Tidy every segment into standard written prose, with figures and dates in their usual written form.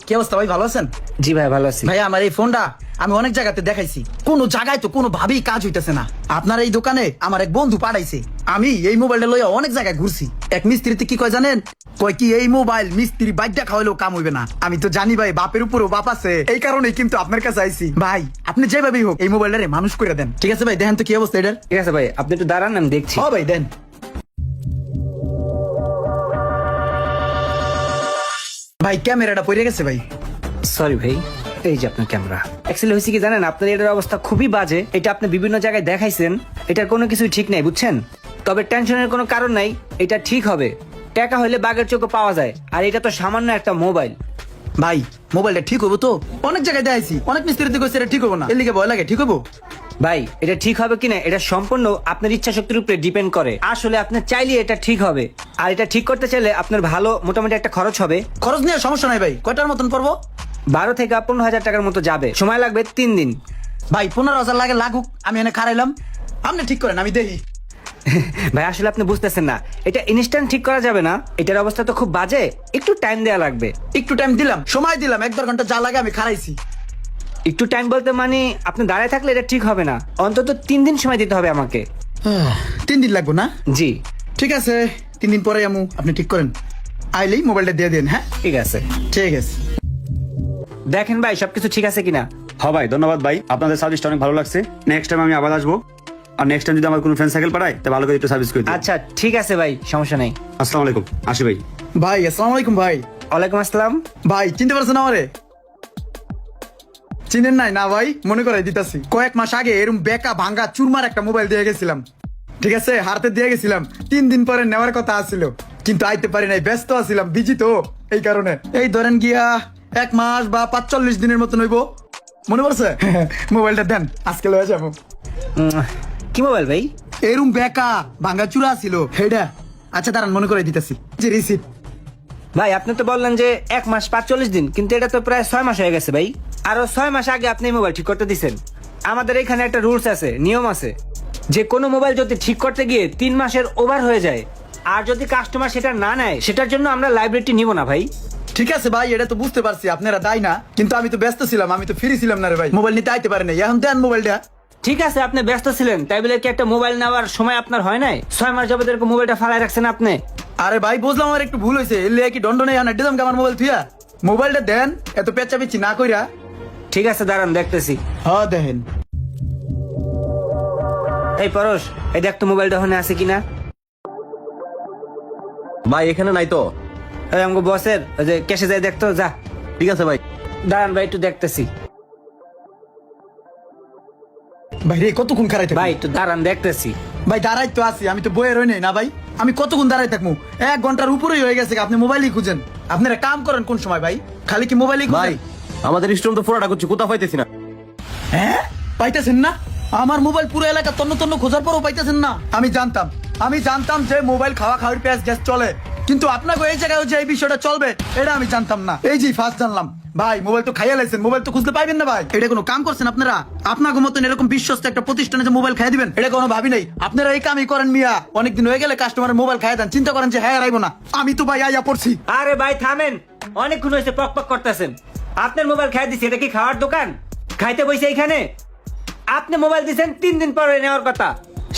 কি অবস্থা ভাই, ভালো আছেন? জি ভাই ভালো আছি। ভাই আমার এই ফোনটা আমি অনেক জায়গাতে দেখাইছি, কোন জায়গায় তো কোনো ভাবেই কাজ হইতেছে না। আপনার এই দোকানে আমার এক বন্ধু পাঠাইছে, আমি এই মোবাইলটা লইয়া অনেক জায়গায় ঘুরছি। এক মিস্ত্রিতে কি কয় জানেন, কয় কি এই মোবাইল মিস্ত্রি বাইকটা খাওয়াইলেও কাম হইবে না। আমি তো জানি ভাই বাপের উপরও বাপ আছে, এই কারণেই কিন্তু আপনার কাছে আইছি। ভাই আপনি যেভাবেই হোক এই মোবাইলটারে মানুষ করে দেন, ঠিক আছে ভাই? দেখেন তো কি অবস্থা এটার। ঠিক আছে ভাই, আপনি একটু দাঁড়ান, আমি দেখছি। ও ভাই দেন। ভাই ক্যামেরাটা পড়ে গেছে ভাই। সরি ভাই, এই যে আপনার ক্যামেরা। অ্যাকচুয়ালি হয়েছে কি জানেন, আপনার এটার অবস্থা খুবই বাজে। এটা আপনি বিভিন্ন জায়গায় দেখাইছেন, এটার কোনো কিছুই ঠিক নাই, বুঝছেন? তবে টেনশনের কোনো কারণ নাই, এটা ঠিক হবে। টাকা হলে বাঘের চোখে পাওয়া যায়, আর এটা তো সামান্য একটা মোবাইল। ভাই মোবাইলটা ঠিক হবো তো? অনেক জায়গায় দেখাইছি, অনেক মিস্ত্রিতে কইছে এটা ঠিক হবো না, এর লিগে ভয় লাগে। ঠিক হবো ভাই, এটা ঠিক হবে কিনা এটা সম্পূর্ণ আপনার ইচ্ছা শক্তির উপরে ডিপেন্ড করে। আসলে আপনি চাইলে এটা ঠিক হবে, আর এটা ঠিক করতে চাইলে আপনার ভালো মোটামুটি একটা খরচ হবে। খরচ নিয়ে সমস্যা নাই ভাই, কয়টার মতন পড়বো? 12 থেকে 15,000 টাকার মতো যাবে, সময় লাগবে 3 দিন। ভাই 15,000 লাগে লাগুক, আমি এনে খারাইলাম, আপনি ঠিক করেন আমি দেখি। ভাই আসলে আপনি বুঝতেছেন না, এটা ইনস্ট্যান্ট ঠিক করা যাবে না, এটার অবস্থা তো খুব বাজে, একটু টাইম দেওয়া লাগবে। একটু টাইম দিলাম, সময় দিলাম, 1-1.5 ঘন্টা যা লাগে আমি খারাইছি। একটু টাইম বলতে মানে আপনি দাঁড়ায় থাকলে এটা ঠিক হবে না, অন্তত 3 দিন সময় দিতে হবে আমাকে। 3 দিন লাগবো না? জি ঠিক আছে, 3 দিন পরে আমু, আপনি ঠিক করেন। আইলেই মোবাইলটা দিয়ে দেন। হ্যাঁ ঠিক আছে। ঠিক আছে। দেখেন ভাই সবকিছু ঠিক আছে কিনা। হ্যাঁ ভাই, ধন্যবাদ ভাই, আপনাদের সার্ভিসটা অনেক ভালো লাগছে। নেক্সট টাইম আমি আবার আসবো, আর নেক্সট টাইম যদি আমার কোনো ফ্রেন্ড সাইকেল পাঠায় তা ভালো করে একটু সার্ভিস করে দিন। আচ্ছা ঠিক আছে ভাই, সমস্যা নেই। আসসালামু আলাইকুম, আসি ভাই। ভাই আসসালামু আলাইকুম। ভাই ওয়ালাইকুম আসসালাম। ভাই চিনতে পারছেন আমারে? চিনেন নাই না ভাই? মনে করাই দিতাছি, কয়েক মাস আগে এরকম বেকা ভাঙ্গা চুরমার একটা মোবাইল দিয়ে গেছিলাম, ঠিক আছে? হাতে দিয়ে গেছিলাম, 3 দিন পরে নেওয়ার কথা আছিল, কিন্তু আইতে পারি নাই, ব্যস্ত আছিলাম, বিজি তো, এই কারণে। এই ধরেন গিয়া 1 মাস বা 45 দিনের মতন হইব, মনে পড়ছে? মোবাইলটা দেন, আজকে লয়ে যাবো। কি মোবাইল ভাই? এরকম বেকা ভাঙ্গা চূড়া ছিল হেডা। আচ্ছা দাঁড়ান, মনে করে দিতেছি, যে রিসিপ্ট। ভাই আপনি তো বললেন যে 1 মাস 45 দিন, কিন্তু এটা তো প্রায় 6 মাস হয়ে গেছে ভাই। আরো 6 মাস আগে আপনি মোবাইল ঠিক করতে দিছেন। আমাদের এখানে একটা রুলস আছে, নিয়ম আছে, যে কোনো মোবাইল যদি ঠিক করতে গিয়ে 3 মাসের ওভার হয়ে যায়, আর যদি কাস্টমার সেটা না নেয়, সেটার জন্য আমরা লাইব্রেরিটি নিব না ভাই। ঠিক আছে ভাই, এটা তো বুঝতে পারছি আপনারা দায় না, কিন্তু আমি তো ব্যস্ত ছিলাম, আমি তো ফ্রি ছিলাম না রে ভাই, মোবাইল নিতে আইতে পারে না। এখন দেন মোবাইলটা। ঠিক আছে, আপনি ব্যস্ত ছিলেন, তাই বলে কি একটা মোবাইল নেওয়ার সময় আপনার হয় নাই? 6 মাস যাবত এরকম মোবাইলটা ফালাই রাখছেন আপনি। আরে ভাই বুঝলাম আমার একটু ভুল হয়েছে, এলে কি দণ্ড নেই আনা দিলাম আমার মোবাইল থুয়া। মোবাইলটা দেন, এত পেঁচা পেঁচি না কইরা। ঠিক আছে দাঁড়ান, দেখতেছি। হ্যাঁ দেখেন। এই পরশ, এই দেখ তো মোবাইলটা ওখানে আছে কিনা। ভাই এখানে নাই তো। এই আমাকে বসের ওই যে ক্যাশে যাই দেখতো, যা। ঠিক আছে ভাই। দাঁড়ান ভাই, একটু দেখতেছি। ভাই রে কতক্ষণ খারাই থাকবো? ভাই একটু দাঁড়ান, দেখতেছি। ভাই দাঁড়াই তো আছি, আমি তো বইয়ে রই নাই না ভাই, আমি কতক্ষণ দাঁড়াই থাকবো? 1 ঘন্টার উপরেই হয়ে গেছে, আপনি মোবাইলই খুঁজেন। আপনারা কাম করেন কোন সময় ভাই? খালি কি মোবাইলই ভাই খুঁজেন? আমাদের স্টোন তো পুরোটা করছি, কোথাও পাইতেছি না। হ্যাঁ পাইতেছেন না? আমার মোবাইল পুরো এলাকা তন্ন তন্ন খোঁজার পরও পাইতেছেন না? আমি জানতাম যে মোবাইল খাওয়া খাওয়ার পেঁয়াজ গ্যাস চলে, কিন্তু আপনাকে এই জায়গায় যে এই বিষয়টা চলবে এটা আমি জানতাম না, এই যে ফার্স্ট জানলাম। ভাই মোবাইল তো খাইয়া লাইছেন, মোবাইল তো খুঁজতে পাইবেন না ভাই, এটা কোনো কাম করছেন আপনারা? আপনাকে মতন এরকম বিশ্বস্ত একটা প্রতিষ্ঠানে যে মোবাইল খাই দিবেন, এটা কোনো ভাবি নাই। আপনারা এই কামই করেন মিয়া, অনেকদিন হয়ে গেলে কাস্টমারের মোবাইল খাই দেন, চিন্তা করেন যে হ্যাঁ রাইবো না। আমি তো ভাই আইয়া পড়ছি। আরে ভাই থামেন, অনেকক্ষণ হয়েছে পক পক করতেছেন। আপনার মোবাইল খাই দিছি, এটা কি খাওয়ার দোকান? খাইতে বইছে এইখানে। আপনি মোবাইল দিচ্ছেন 3 দিন পরে নেওয়ার কথা,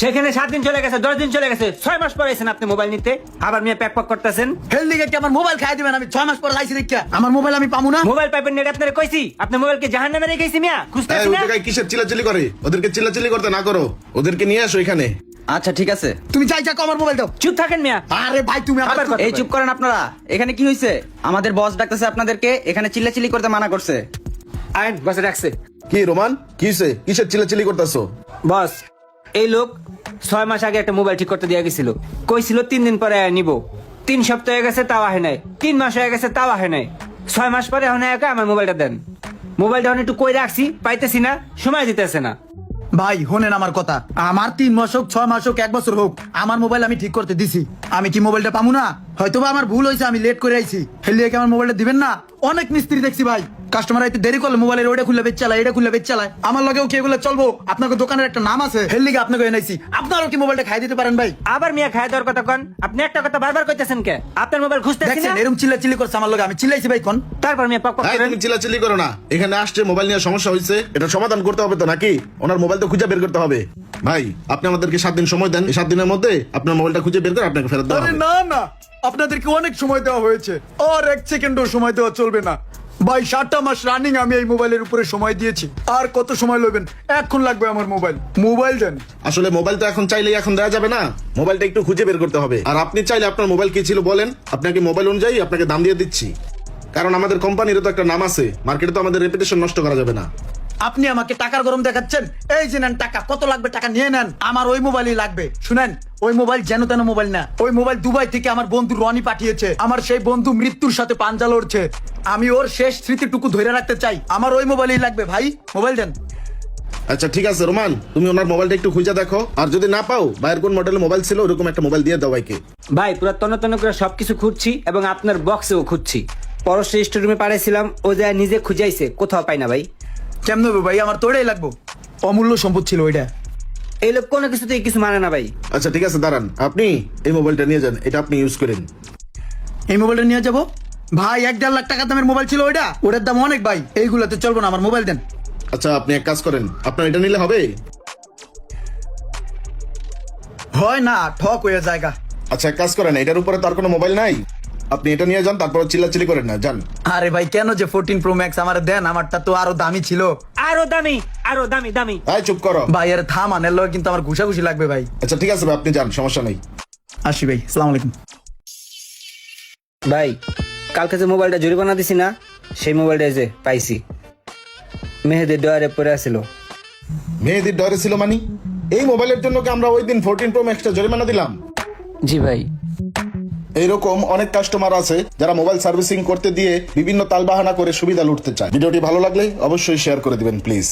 সেখানে 7 দিন চলে গেছে, 10 দিন চলে গেছে, 6 মাস পরে এসেছেন আপনি মোবাইল নিতে, আবার মেয়ে প্যাক পক করতেছেন। হেলদি কি আমার মোবাইল খাই দিবেন? আমি 6 মাস পরে লাইছি দেখা, আমার মোবাইল আমি পাবো না? মোবাইল পাইবেন না, এটা আপনারা কইছি। আপনি মোবাইলকে জাহান্নামে রেখেছি মিয়া, খুঁজতেছি না। কিসের চিল্লাচিল্লি করে? ওদেরকে চিল্লাচিল্লি করতে না করো, ওদেরকে নিয়ে আসো এখানে। আচ্ছা ঠিক আছে। তুমি যাই যাকো, আমার মোবাইল দাও। চুপ থাকেন মিয়া। আরে ভাই তুমি আবার আবার কথা। এই চুপ করেন আপনারা। এখানে কি হয়েছে? আমাদের বস ডাকতেছে আপনাদেরকে, এখানে চিল্লাচিল্লি করতে মানা করছে। আইন বসে রাখছে। কি রোমান, কিসে কিসের চিল্লাচিল্লি করতেছো? বস, এই লোক 6 মাস আগে একটা মোবাইল ঠিক করতে দিয়ে গেছিল, কইছিল 3 দিন পরে নিব। 3 সপ্তাহ হয়ে গেছে, তাও আহে নাই। 3 মাস হয়ে গেছে, তাও আহে নাই। 6 মাস পরে এখন একা আমার মোবাইলটা দেন। মোবাইলটা এখন একটু কই রাখছি, পাইতেছি না, সময় দিতেছে না। ভাই হোনেন আমার কথা, আমার 3 মাস হোক 6 মাস হোক 1 বছর হোক, আমার মোবাইল আমি ঠিক করতে দিছি। আমি কি মোবাইলটা পাবো না? হয়তো বা আমার ভুল হয়েছে, আমি লেট করে আইছি, হেলিয়ে কি আমার মোবাইলটা দিবেন না? অনেক মিস্ত্রি দেখছি ভাই, কাস্টমার আইতে দেরি করলে মোবাইলের ওটা খুলে বেচ চালায়, এটা খুলে বেচ চালায়। আমার লগেও কি এগুলো চলবো? আপনাকে দোকানের একটা নাম আছে, হের লিগে আপনাকে এনেছি। আপনারও কি মোবাইলটা খাই দিতে পারেন ভাই? আবার মিয়া খায় দেওয়ার কথা কন, আপনি একটা কথা বারবার কইতেছেন কে? আপনার মোবাইল খুঁজতেছি দেখছেন না, এরকম চিল্লা করছে আমার লগে, আমি চিল্লাইছি ভাই কোন? তারপর মিয়া পক পক এই, করেন। তুমি চিল্লাচিল্লি করো না। এখানে আসছে মোবাইল নিয়ে সমস্যা হয়েছে, এটা সমাধান করতে হবে তো নাকি? ওনার মোবাইল তো খুঁজে বের করতে হবে। ভাই আপনি আমাদেরকে 7 দিন সময় দেন, এই 7 দিনের মধ্যে আপনার মোবাইলটা খুঁজে বের করে আপনাকে ফেরত দেওয়া আরে হবে। না না, আপনাদেরকে অনেক সময় দেওয়া হয়েছে, আর 1 সেকেন্ডও সময় দেওয়া চলবে না ভাই। 7টা মাস রানিং আমি এই মোবাইলের উপরে সময় দিয়েছি। আর কত সময় লবেন? এখন লাগবে আমার মোবাইল দেন। আসলে মোবাইল তো এখন চাইলেই এখন দেওয়া যাবে না, মোবাইলটা একটু খুঁজে বের করতে হবে। আর আপনি চাইলে আপনার মোবাইল কি ছিল বলেন, আপনাকে মোবাইল অনুযায়ী আপনাকে দাম দিয়ে দিচ্ছি। কারণ আমাদের কোম্পানিরও তো একটা নাম আছে, মার্কেটে তো আমাদের রেপুটেশন নষ্ট করা যাবে না। আপনি আমাকে টাকার গরম দেখাচ্ছেন? এই যে নেন টাকা, কত লাগবে টাকা নিয়ে নেন। আমার ওই মোবাইলই লাগবে। শুনেন, ওই মোবাইল যেন তেন মোবাইল না। ওই মোবাইল দুবাই থেকে আমার বন্ধু রনি পাঠিয়েছে। আমার সেই বন্ধু মৃত্যুর সাথে পাঞ্জা লড়ছে, আমি ওর শেষ স্মৃতিটুকু ধরে রাখতে চাই। আমার ওই মোবাইলই লাগবে ভাই, মোবাইল দেন। আচ্ছা ঠিক আছে রোমান, তুমি ওনার মোবাইলটা একটু খুঁজে দেখো, আর যদি না পাও ভাইয়ের কোন মডেলের মোবাইল ছিল ওরকম একটা মোবাইল দিয়ে দাও ভাইকে। ভাই পুরো তন্ন করে সবকিছু খুঁজছি এবং আপনার বক্সেও খুঁজছি। পরশ স্টোরুমে পাঠাইছিলাম, ও যায় নিজে খুঁজাইছে, কোথাও পাই না ভাই। কেমন হবে ভাই? আমার তো ওটাই লাগবো, অমূল্য সম্পদ ছিল ওইটা। এই লোক কোনো কিছুতেই কিছু মানে না ভাই। আচ্ছা ঠিক আছে দাঁড়ান, আপনি এই মোবাইলটা নিয়ে যান, এটা আপনি ইউজ করেন। এই মোবাইলটা নিয়ে যাবো ভাই? 1.5 লাখ টাকা দামের মোবাইল ছিল ওইটা, ওটার দাম অনেক ভাই, এইগুলোতে চলবো না, আমার মোবাইল দেন। আচ্ছা আপনি এক কাজ করেন, আপনার এটা নিলে হবে? হয় না, ঠক হয়ে জায়গা। আচ্ছা এক কাজ করেন, এটার উপরে তার কোনো মোবাইল নাই, আপনি এটা নিয়ে যান, তারপর চিল্লাচিল্লি করেন না, যান। আরে ভাই কেন যে 14 Pro Max আমার দেন, আমারটা তো আরো দামি ছিল। আরো দামি, আরো দামি দামি। ভাই চুপ করো। ভাই আরে থামান, এর লগে কিন্তু আমার ঘুষাঘুষি লাগবে ভাই। আচ্ছা ঠিক আছে ভাই, আপনি যান, সমস্যা নেই। আসি ভাই, আসসালামু আলাইকুম। ভাই কালকে যে মোবাইলটা জরিমানা দিছি না, সেই মোবাইলটা এই যে পাইছি, মেহেদের ডয়ারে পড়ে আছিল। মেয়েদের ডরে ছিল মানে? এই মোবাইলের জন্য কি আমরা ওই দিন 14 Pro Max টা জরিমানা দিলাম? জি ভাই। এইরকম অনেক কাস্টমার আছে যারা মোবাইল সার্ভিসিং করতে দিয়ে বিভিন্ন তালবাহানা করে সুবিধা লুটতে চায়। ভিডিওটি ভালো লাগলে অবশ্যই শেয়ার করে দিবেন প্লিজ।